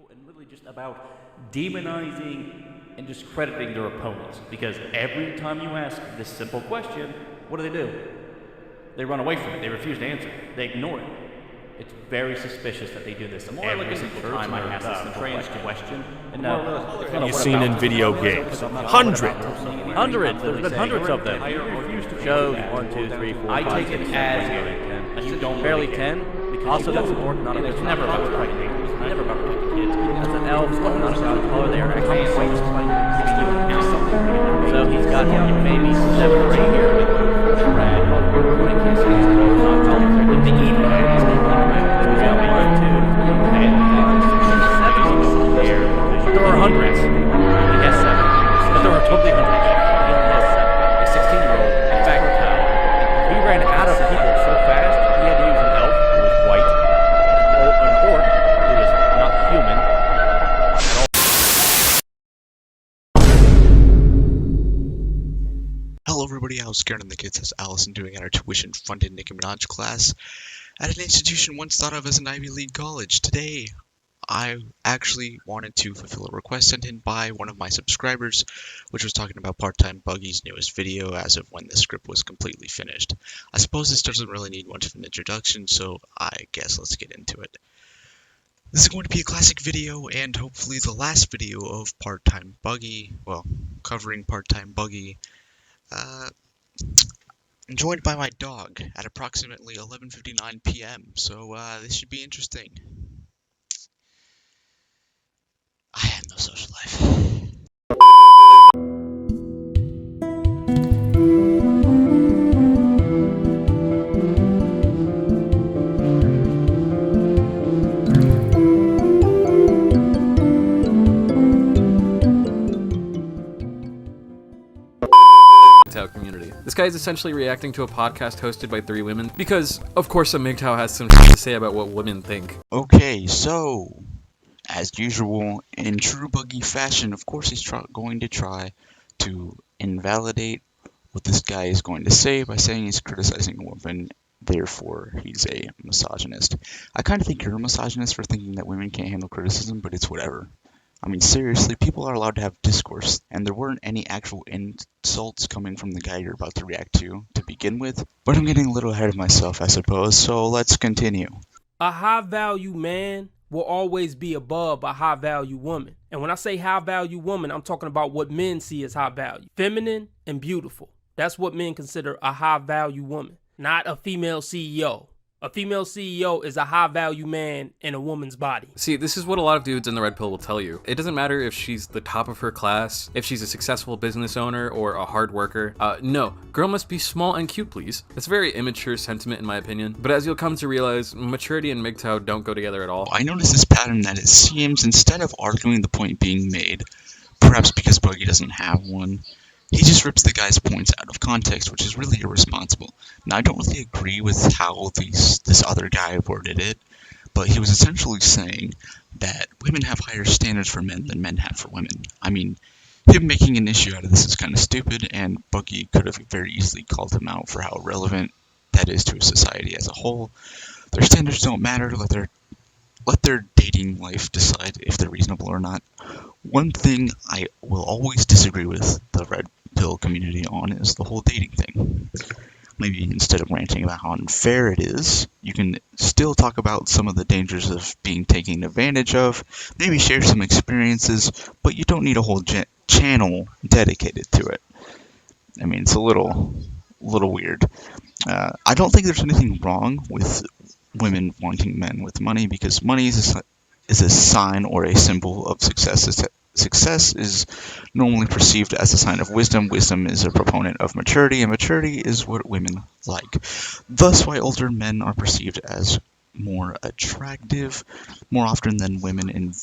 And really just about demonizing and discrediting their opponents. Because every time you ask this simple question, what do? They run away from it. They refuse to answer. They ignore it. It's very suspicious that they do this. The more I look into church time I ask this simple question, and you've seen in video games. Hundreds. There's been hundreds of them. Shows 1, 2, 3, 4, I 5, take 6, it 7, as you don't barely really 10. Because Also, you that's don't. important. Not It's never about protecting neighbors. It's never about protecting kids. As an elf, not about the color they are actually white. So he's got maybe 7 or 8 here with red. I can't say it's not the evil. So he's got 1, 2, 3, 4, 5, 6, 7 here. There are hundreds. He has 7. But there are totally hundreds. He only has 7. A 16-year-old. In fact, he ran out of people so fast, he had to use an elf who was white, an orc who was not human. Hello everybody, how's Karen and the kids? How's Allison doing at our tuition-funded Nicki Minaj class at an institution once thought of as an Ivy League college? Today, I actually wanted to fulfill a request sent in by one of my subscribers, which was talking about Part-Time Buggy's newest video as of when the script was completely finished. I suppose this doesn't really need much of an introduction, so I guess let's get into it. This is going to be a classic video, and hopefully the last video of Part-Time Buggy, well, covering Part-Time Buggy, joined by my dog at approximately 11:59 p.m. So this should be interesting. I have no social life. MGTOW community. This guy is essentially reacting to a podcast hosted by 3 women because, of course, a MGTOW has some shit to say about what women think. Okay, so as usual, in true Buggy fashion, of course he's going to try to invalidate what this guy is going to say by saying he's criticizing a woman, therefore he's a misogynist. I kind of think you're a misogynist for thinking that women can't handle criticism, but it's whatever. I mean, seriously, people are allowed to have discourse, and there weren't any actual insults coming from the guy you're about to react to begin with, but I'm getting a little ahead of myself, I suppose, so let's continue. A high-value man will always be above a high-value woman. And when I say high-value woman, I'm talking about what men see as high value. Feminine and beautiful. That's what men consider a high-value woman, not a female CEO. A female CEO is a high-value man in a woman's body. See, this is what a lot of dudes in the red pill will tell you. It doesn't matter if she's the top of her class, if she's a successful business owner, or a hard worker. No, girl must be small and cute, please. It's a very immature sentiment in my opinion, but as you'll come to realize, maturity and MGTOW don't go together at all. I notice this pattern that it seems, instead of arguing the point being made, perhaps because Buggy doesn't have one, he just rips the guy's points out of context, which is really irresponsible. Now, I don't really agree with how this other guy worded it, but he was essentially saying that women have higher standards for men than men have for women. I mean, him making an issue out of this is kind of stupid, and Buggy could have very easily called him out for how irrelevant that is to a society as a whole. Their standards don't matter. Let their dating life decide if they're reasonable or not. One thing I will always disagree with the red pill community on is the whole dating thing. Maybe instead of ranting about how unfair it is, you can still talk about some of the dangers of being taken advantage of, maybe share some experiences, but you don't need a whole channel dedicated to it. I mean, it's a little weird. I don't think there's anything wrong with women wanting men with money, because money is a sign or a symbol of success. Success is normally perceived as a sign of wisdom. Wisdom is a proponent of maturity, and maturity is what women like. Thus, why older men are perceived as more attractive more often than women in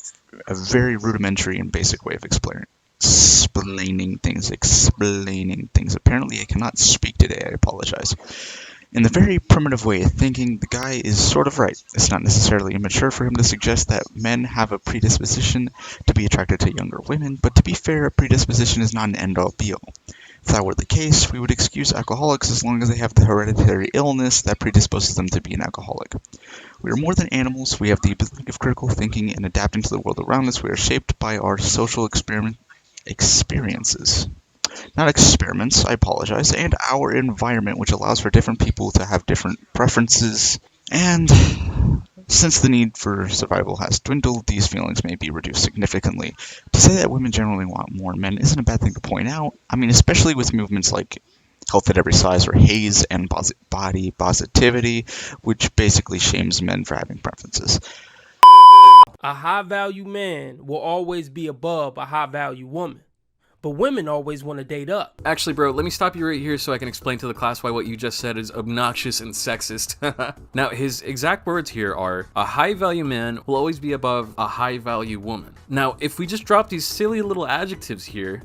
a very rudimentary and basic way of explaining things. Apparently, I cannot speak today. I apologize. In the very primitive way of thinking, the guy is sort of right. It's not necessarily immature for him to suggest that men have a predisposition to be attracted to younger women, but to be fair, a predisposition is not an end-all be-all. If that were the case, we would excuse alcoholics as long as they have the hereditary illness that predisposes them to be an alcoholic. We are more than animals. We have the ability of critical thinking and adapting to the world around us. We are shaped by our social experiences. Not experiments, I apologize, and our environment, which allows for different people to have different preferences. And since the need for survival has dwindled, these feelings may be reduced significantly. To say that women generally want more men isn't a bad thing to point out. I mean, especially with movements like Health at Every Size or Haze and body positivity, which basically shames men for having preferences. A high value man will always be above a high value woman. But women always want to date up. Actually, bro, let me stop you right here so I can explain to the class why what you just said is obnoxious and sexist. Now, his exact words here are, a high-value man will always be above a high-value woman. Now, if we just drop these silly little adjectives here...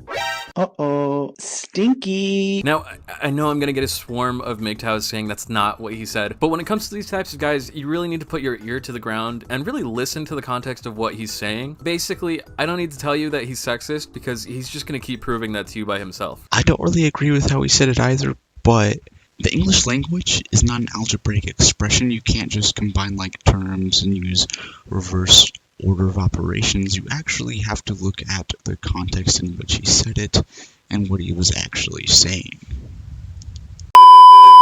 Uh-oh, stinky. Now, I know I'm gonna get a swarm of MGTOWs saying that's not what he said, but when it comes to these types of guys, you really need to put your ear to the ground and really listen to the context of what he's saying. Basically, I don't need to tell you that he's sexist because he's just gonna keep proving that to you by himself. I don't really agree with how he said it either, but the English language is not an algebraic expression. You can't just combine like terms and use reverse order of operations. You actually have to look at the context in which he said it and what he was actually saying.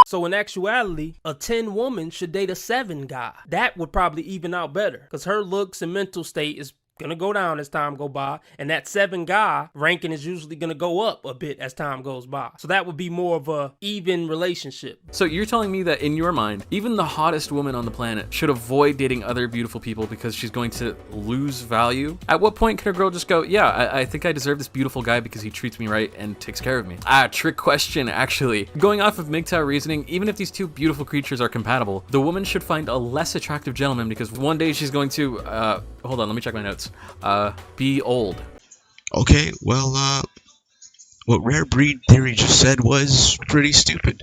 So in actuality, a 10 woman should date a 7 guy. That would probably even out better because her looks and mental state is gonna go down as time go by, and that 7 guy ranking is usually gonna go up a bit as time goes by. So that would be more of a even relationship. So you're telling me that in your mind, even the hottest woman on the planet should avoid dating other beautiful people because she's going to lose value? At what point can a girl just go, yeah, I think I deserve this beautiful guy because he treats me right and takes care of me? Trick question, actually. Going off of MGTOW reasoning, even if these two beautiful creatures are compatible, the woman should find a less attractive gentleman because one day she's going to, hold on, let me check my notes. Be old. Okay, well, what Rare Breed Theory just said was pretty stupid.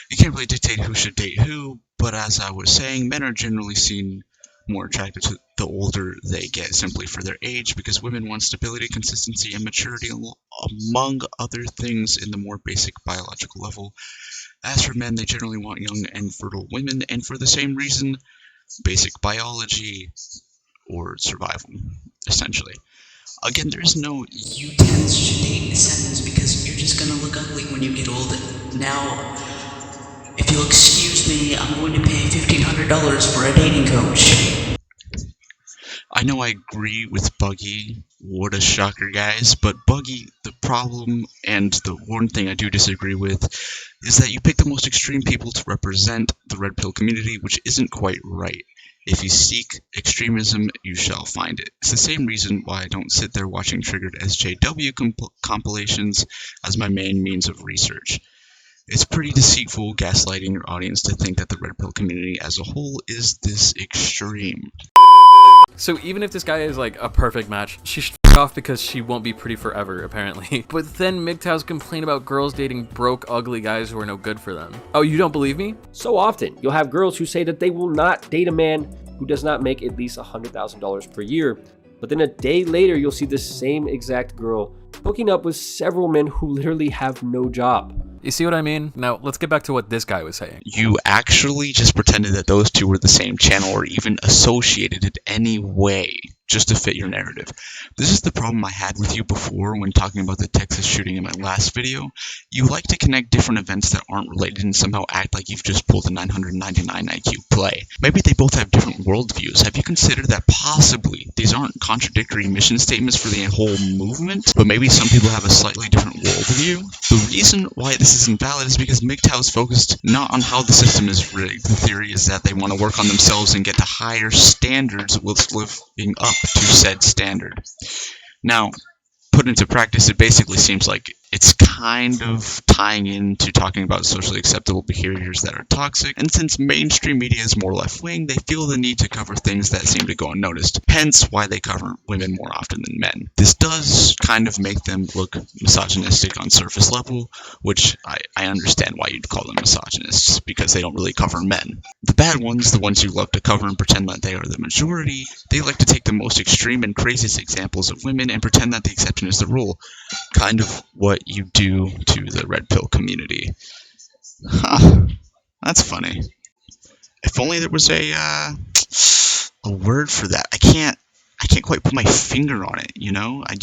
You can't really dictate who should date who, but as I was saying, men are generally seen more attractive to the older they get simply for their age, because women want stability, consistency, and maturity, among other things in the more basic biological level. As for men, they generally want young and fertile women, and for the same reason, basic biology or survival, essentially. Again, there's no you 10s should date 7s because you're just gonna look ugly when you get old. Now, if you'll excuse me, I'm going to pay $1,500 for a dating coach. I know I agree with Buggy. What a shocker, guys. But Buggy, the problem, and the one thing I do disagree with, is that you pick the most extreme people to represent the red pill community, which isn't quite right. If you seek extremism, you shall find it. It's the same reason why I don't sit there watching triggered SJW compilations as my main means of research. It's pretty deceitful gaslighting your audience to think that the red pill community as a whole is this extreme. So even if this guy is like a perfect match, she should f off because she won't be pretty forever, apparently. But then MGTOWs complain about girls dating broke, ugly guys who are no good for them. Oh, you don't believe me? So often, you'll have girls who say that they will not date a man who does not make at least $100,000 per year. But then a day later, you'll see the same exact girl hooking up with several men who literally have no job. You see what I mean? Now, let's get back to what this guy was saying. You actually just pretended that those two were the same channel or even associated in any way just to fit your narrative. This is the problem I had with you before when talking about the Texas shooting in my last video. You like to connect different events that aren't related and somehow act like you've just pulled a 999 IQ play. Maybe they both have different worldviews. Have you considered that possibly these aren't contradictory mission statements for the whole movement, but maybe some people have a slightly different worldview? The reason why this is invalid is because MGTOW is focused not on how the system is rigged. The theory is that they want to work on themselves and get to higher standards whilst living up to said standard. Now, put into practice, it basically seems like it's kind of tying into talking about socially acceptable behaviors that are toxic, and since mainstream media is more left-wing, they feel the need to cover things that seem to go unnoticed, hence why they cover women more often than men. This does kind of make them look misogynistic on surface level, which I understand why you'd call them misogynists, because they don't really cover men. The bad ones, the ones you love to cover and pretend that they are the majority, they like to take the most extreme and craziest examples of women and pretend that the exception is the rule. Kind of what you do to the red pill community. Huh. That's funny. If only there was a a word for that. I can't quite put my finger on it, you know? I'm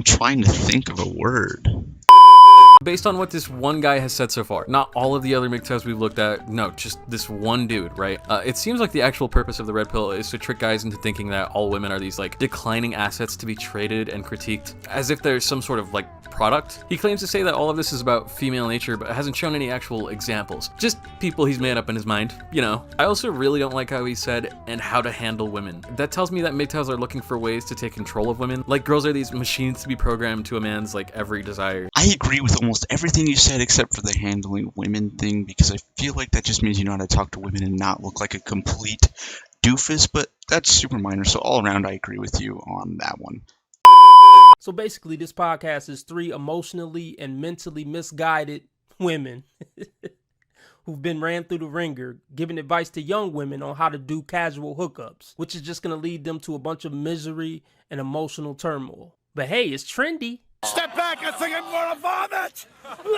trying to think of a word. Based on what this one guy has said so far, not all of the other MGTOWs we've looked at, no, just this one dude, right? It seems like the actual purpose of the red pill is to trick guys into thinking that all women are these like declining assets to be traded and critiqued as if they're some sort of like product. He claims to say that all of this is about female nature, but hasn't shown any actual examples. Just people he's made up in his mind, you know. I also really don't like how he said, and how to handle women. That tells me that MGTOWs are looking for ways to take control of women. Like girls are these machines to be programmed to a man's like every desire. I agree with almost everything you said except for the handling women thing, because I feel like that just means you know how to talk to women and not look like a complete doofus, but that's super minor, so all around I agree with you on that one. So basically, this podcast is 3 emotionally and mentally misguided women who've been ran through the ringer, giving advice to young women on how to do casual hookups, which is just going to lead them to a bunch of misery and emotional turmoil. But hey, it's trendy. Step back, I think I'm gonna vomit!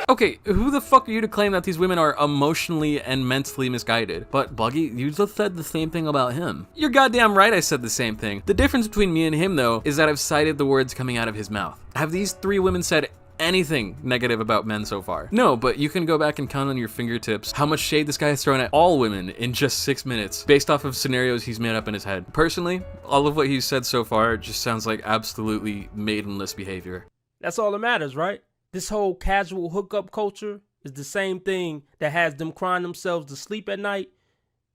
Okay, who the fuck are you to claim that these women are emotionally and mentally misguided? But Buggy, you just said the same thing about him. You're goddamn right I said the same thing. The difference between me and him, though, is that I've cited the words coming out of his mouth. Have these 3 women said anything negative about men so far? No, but you can go back and count on your fingertips how much shade this guy has thrown at all women in just 6 minutes, based off of scenarios he's made up in his head. Personally, all of what he's said so far just sounds like absolutely maidenless behavior. That's all that matters, right? This whole casual hookup culture is the same thing that has them crying themselves to sleep at night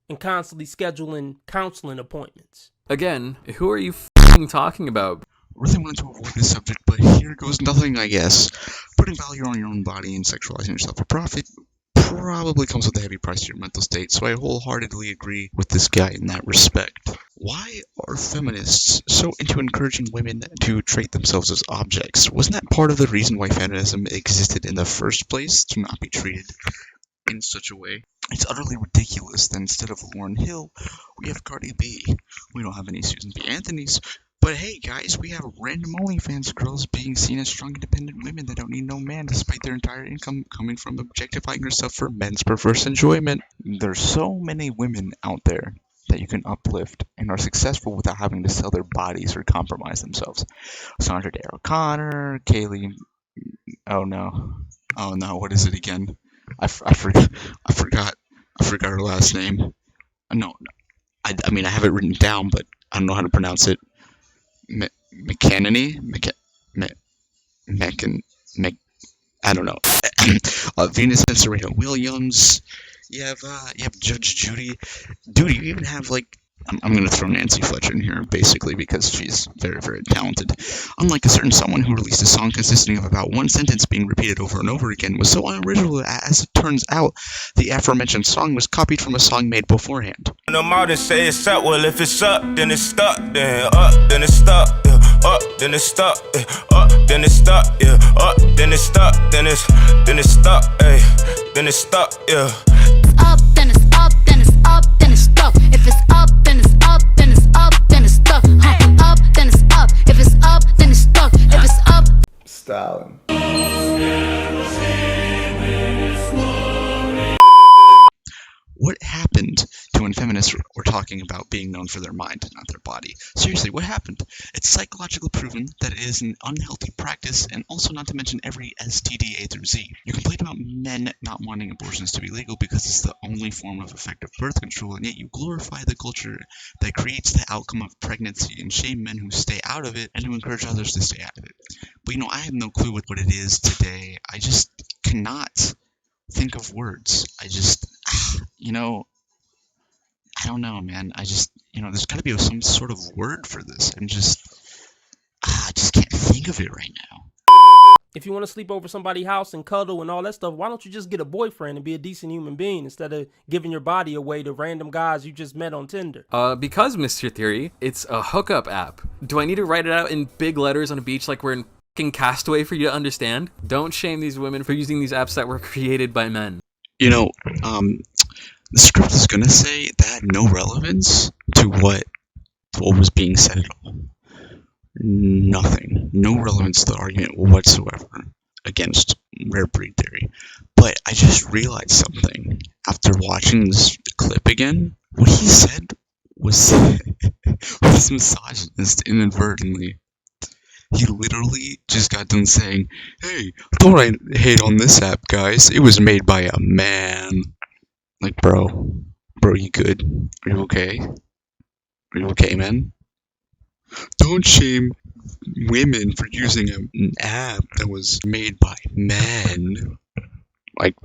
and constantly scheduling counseling appointments. Again, who are you f***ing talking about? Really wanted to avoid this subject, but here goes nothing, I guess. Putting value on your own body and sexualizing yourself for profit probably comes with a heavy price to your mental state, so I wholeheartedly agree with this guy in that respect. Why are feminists so into encouraging women to treat themselves as objects? Wasn't that part of the reason why feminism existed in the first place, to not be treated in such a way? It's utterly ridiculous that instead of Lauryn Hill, we have Cardi B. We don't have any Susan B. Anthony's. But hey guys, we have random OnlyFans girls being seen as strong independent women that don't need no man despite their entire income coming from objectifying herself for men's perverse enjoyment. There's so many women out there that you can uplift and are successful without having to sell their bodies or compromise themselves. Sandra Day O'Connor, Kaylee, oh no, what is it again? I forgot her last name. No, I mean I have it written down, but I don't know how to pronounce it. I don't know. Venus and Serena Williams. You have Judge Judy. Dude, you even have like I'm gonna throw Nancy Fletcher in here basically because she's very, very talented. Unlike a certain someone who released a song consisting of about one sentence being repeated over and over again, was so unoriginal that, as it turns out, the aforementioned song was copied from a song made beforehand. No more than say it's up, well if it's up, then it's stuck, then up, then it's stuck, up, then it's stuck, up, then it's stuck, yeah, up, then it's stuck, then it's stuck, ayy, then it's stuck, yeah. Up, then it's up, then it's up, then it's stuck. If it's up, then it's up, then it's up, then it's stuck. Up, then it's up. If it's up, then it's stuck. If it's up. Stalin. What happened to when feminists were talking about being known for their mind, not their body? Seriously, what happened? It's psychologically proven that it is an unhealthy practice, and also not to mention every STD A through Z. You complain about men not wanting abortions to be legal because it's the only form of effective birth control, and yet you glorify the culture that creates the outcome of pregnancy and shame men who stay out of it and who encourage others to stay out of it. But I have no clue what it is today. I just cannot think of words. I don't know, man. There's got to be some sort of word for this. I just can't think of it right now. If you want to sleep over somebody's house and cuddle and all that stuff, why don't you just get a boyfriend and be a decent human being instead of giving your body away to random guys you just met on Tinder? Because, Mr. Theory, it's a hookup app. Do I need to write it out in big letters on a beach like we're in f***ing Castaway for you to understand? Don't shame these women for using these apps that were created by men. The script is going to say that had no relevance to what was being said at all. Nothing. No relevance to the argument whatsoever against rare breed theory. But I just realized something, after watching this clip again, what he said was, was misogynist inadvertently. He literally just got done saying, "Hey, don't hate on this app, guys. It was made by a man." Like, bro, you good? Are you okay? Are you okay, man? Don't shame women for using an app that was made by men. Like,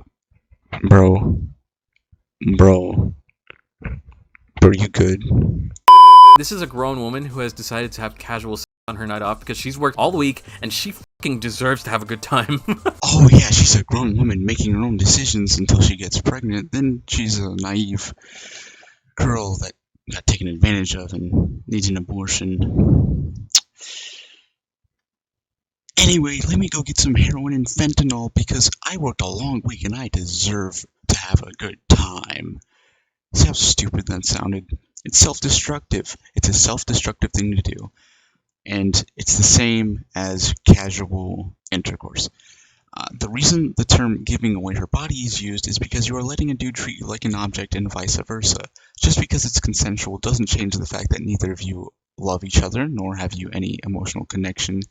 bro, you good? This is a grown woman who has decided to have casual sex on her night off because she's worked all week and she fucking deserves to have a good time. Oh yeah, she's a grown woman making her own decisions until she gets pregnant. Then she's a naive girl that got taken advantage of and needs an abortion. Anyway, let me go get some heroin and fentanyl because I worked a long week and I deserve to have a good time. See how stupid that sounded? It's self-destructive. It's a self-destructive thing to do. And it's the same as casual intercourse. The reason the term giving away her body is used is because you are letting a dude treat you like an object and vice versa. Just because it's consensual doesn't change the fact that neither of you love each other, nor have you any emotional connection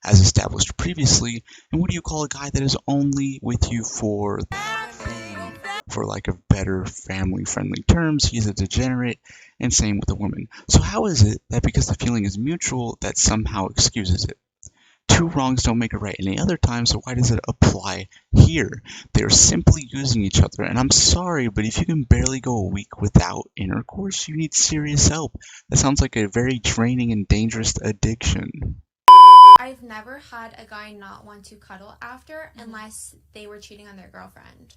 as established previously. And what do you call a guy that is only with you for lack of better family-friendly terms? He's a degenerate, and same with a woman. So how is it that because the feeling is mutual, that somehow excuses it? Two wrongs don't make a right any other time, so why does it apply here? They're simply using each other, and I'm sorry, but if you can barely go a week without intercourse, you need serious help. That sounds like a very draining and dangerous addiction. I've never had a guy not want to cuddle after unless they were cheating on their girlfriend.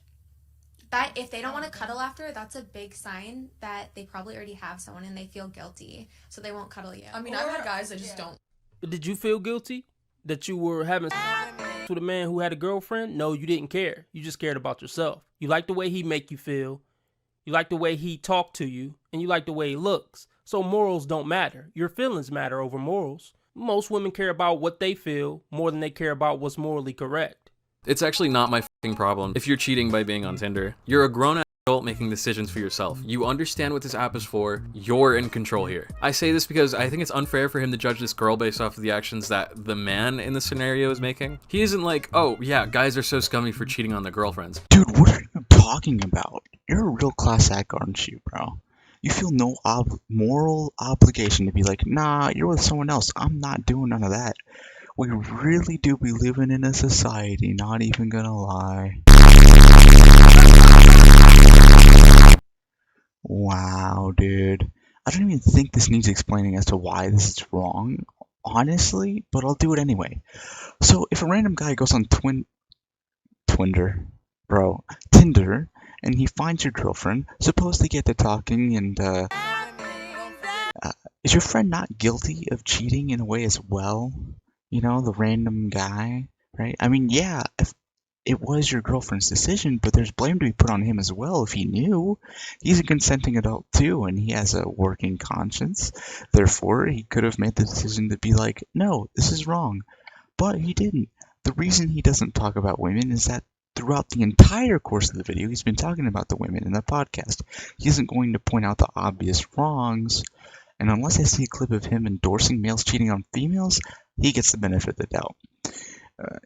That if they don't want to cuddle after, that's a big sign that they probably already have someone and they feel guilty, so they won't cuddle you. I mean, I've had guys that just don't. Did you feel guilty that you were having sex with a man who had a girlfriend? No, you didn't care. You just cared about yourself. You like the way he make you feel. You like the way he talk to you, and you like the way he looks. So morals don't matter. Your feelings matter over morals. Most women care about what they feel more than they care about what's morally correct. It's actually not my fucking problem if you're cheating by being on Tinder. You're a grown adult making decisions for yourself. You understand what this app is for. You're in control here. I say this because I think it's unfair for him to judge this girl based off of the actions that the man in the scenario is making. He isn't like, oh yeah, guys are so scummy for cheating on their girlfriends. Dude, what are you talking about? You're a real class act, aren't you, bro? You feel no moral obligation to be like, nah, you're with someone else. I'm not doing none of that. We really do be living in a society, not even gonna lie. Wow, dude. I don't even think this needs explaining as to why this is wrong, honestly, but I'll do it anyway. So, if a random guy goes on Tinder, and he finds your girlfriend, suppose they get to talking, and, is your friend not guilty of cheating in a way as well? You know, the random guy, right? I mean, yeah, if it was your girlfriend's decision, but there's blame to be put on him as well if he knew. He's a consenting adult too, and he has a working conscience. Therefore, he could have made the decision to be like, no, this is wrong. But he didn't. The reason he doesn't talk about women is that throughout the entire course of the video, he's been talking about the women in the podcast. He isn't going to point out the obvious wrongs. And unless I see a clip of him endorsing males cheating on females, he gets the benefit of the doubt.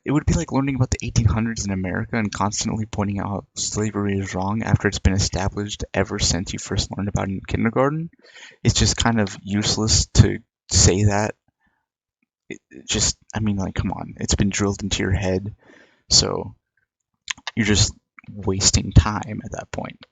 It would be like learning about the 1800s in America and constantly pointing out how slavery is wrong after it's been established ever since you first learned about it in kindergarten. It's just kind of useless to say that. Come on. It's been drilled into your head. So you're just wasting time at that point.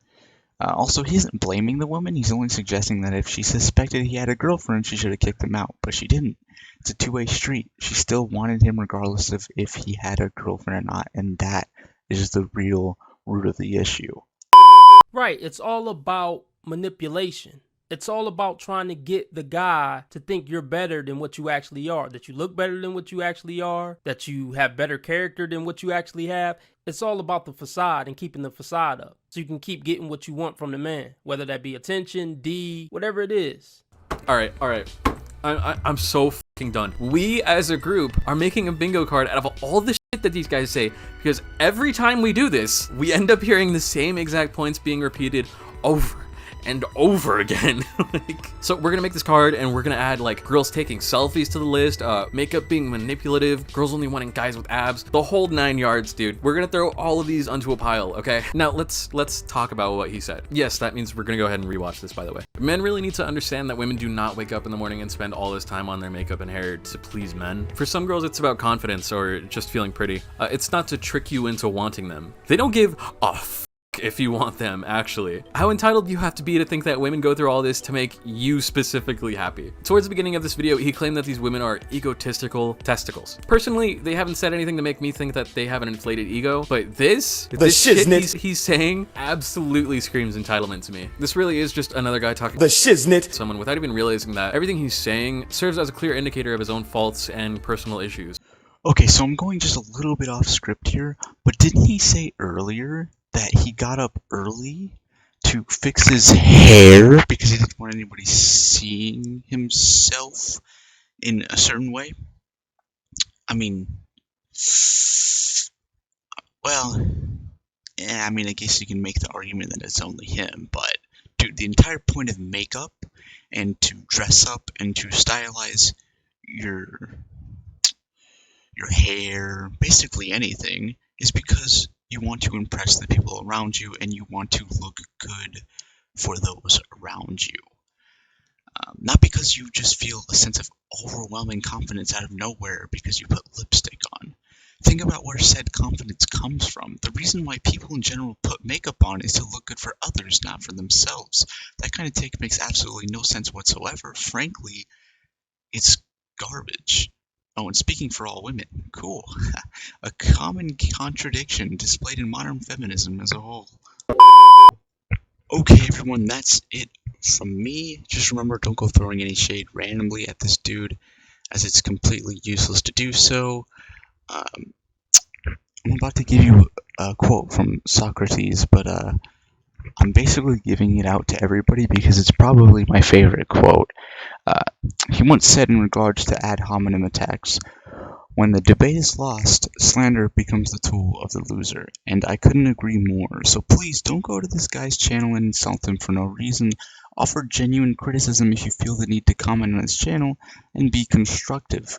Also, he isn't blaming the woman. He's only suggesting that if she suspected he had a girlfriend, she should have kicked him out. But she didn't. It's a two-way street. She still wanted him regardless of if he had a girlfriend or not. And that is the real root of the issue. Right. It's all about manipulation. It's all about trying to get the guy to think you're better than what you actually are, that you look better than what you actually are, that you have better character than what you actually have. It's all about the facade and keeping the facade up so you can keep getting what you want from the man, whether that be attention, D, whatever it is. All right. I'm so fucking done. We as a group are making a bingo card out of all the that these guys say, because every time we do this, we end up hearing the same exact points being repeated over and over again. So we're gonna make this card and we're gonna add like girls taking selfies to the list, makeup being manipulative, girls only wanting guys with abs, the whole 9 yards, dude. We're gonna throw all of these onto a pile, okay? Now let's talk about what he said. Yes, that means we're gonna go ahead and rewatch this, by the way. Men really need to understand that women do not wake up in the morning and spend all this time on their makeup and hair to please men. For some girls, it's about confidence or just feeling pretty. It's not to trick you into wanting them. They don't give a if you want them, actually. How entitled you have to be to think that women go through all this to make you specifically happy. Towards the beginning of this video, he claimed that these women are egotistical testicles. Personally, they haven't said anything to make me think that they have an inflated ego, but this shit he's saying absolutely screams entitlement to me. This really is just another guy talking the shiznit to someone without even realizing that everything he's saying serves as a clear indicator of his own faults and personal issues. Okay, so I'm going just a little bit off script here, but didn't he say earlier that he got up early to fix his hair because he didn't want anybody seeing himself in a certain way? I mean, well, yeah, I mean, I guess you can make the argument that it's only him, but dude, the entire point of makeup and to dress up and to stylize your hair, basically anything, is because you want to impress the people around you and you want to look good for those around you. Not because you just feel a sense of overwhelming confidence out of nowhere because you put lipstick on. Think about where said confidence comes from. The reason why people in general put makeup on is to look good for others, not for themselves. That kind of take makes absolutely no sense whatsoever. Frankly, it's garbage. Oh, and speaking for all women, cool. A common contradiction displayed in modern feminism as a whole. Okay, everyone, that's it from me. Just remember, don't go throwing any shade randomly at this dude, as it's completely useless to do so. I'm about to give you a quote from Socrates, but I'm basically giving it out to everybody because it's probably my favorite quote. He once said in regards to ad hominem attacks, "When the debate is lost, slander becomes the tool of the loser," and I couldn't agree more. So please don't go to this guy's channel and insult him for no reason. Offer genuine criticism if you feel the need to comment on his channel, and be constructive.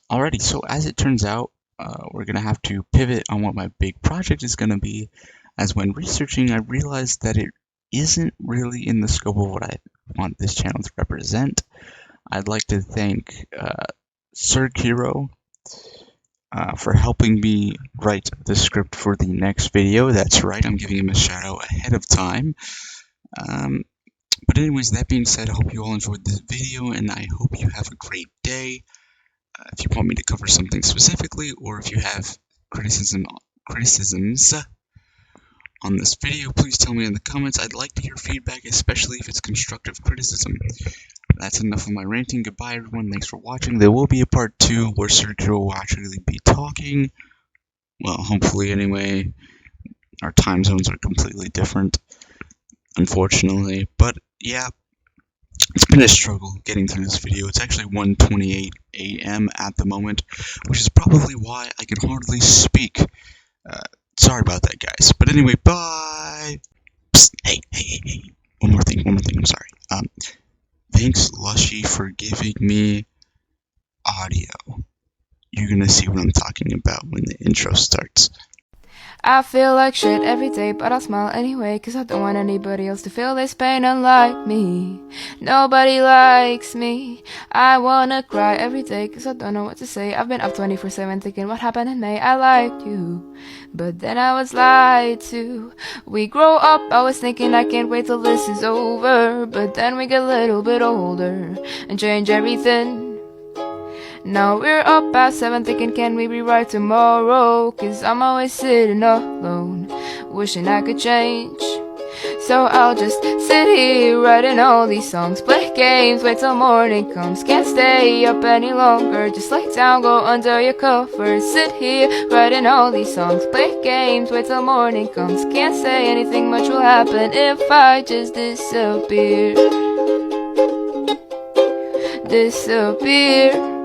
Alrighty, so as it turns out, we're going to have to pivot on what my big project is going to be, as when researching I realized that it isn't really in the scope of what I want this channel to represent. I'd like to thank Sir Kiro for helping me write the script for the next video. That's right, I'm giving him a shout out ahead of time. But anyways, that being said, I hope you all enjoyed this video and I hope you have a great day. If you want me to cover something specifically, or if you have criticisms on this video, please tell me in the comments. I'd like to hear feedback, especially if it's constructive criticism. That's enough of my ranting. Goodbye, everyone. Thanks for watching. There will be a part 2 where Sergio will actually be talking. Well, hopefully, anyway. Our time zones are completely different, unfortunately. But, yeah, it's been a struggle getting through this video. It's actually 1:28 a.m. at the moment, which is probably why I can hardly speak. Sorry about that, guys. But anyway, bye! Psst, hey. One more thing, I'm sorry. Thanks, Lushy, for giving me audio. You're gonna see what I'm talking about when the intro starts. I feel like shit every day, but I smile anyway, cause I don't want anybody else to feel this pain unlike me. Nobody likes me. I wanna cry every day, cause I don't know what to say. I've been up 24/7 thinking what happened in May. I liked you, but then I was lied to. We grow up, I was thinking I can't wait till this is over, but then we get a little bit older and change everything. Now we're up at 7 thinking can we rewrite tomorrow, cause I'm always sitting alone wishing I could change. So I'll just sit here writing all these songs, play games, wait till morning comes. Can't stay up any longer, just lay down, go under your covers. Sit here writing all these songs, play games, wait till morning comes. Can't say anything much will happen if I just disappear. Disappear.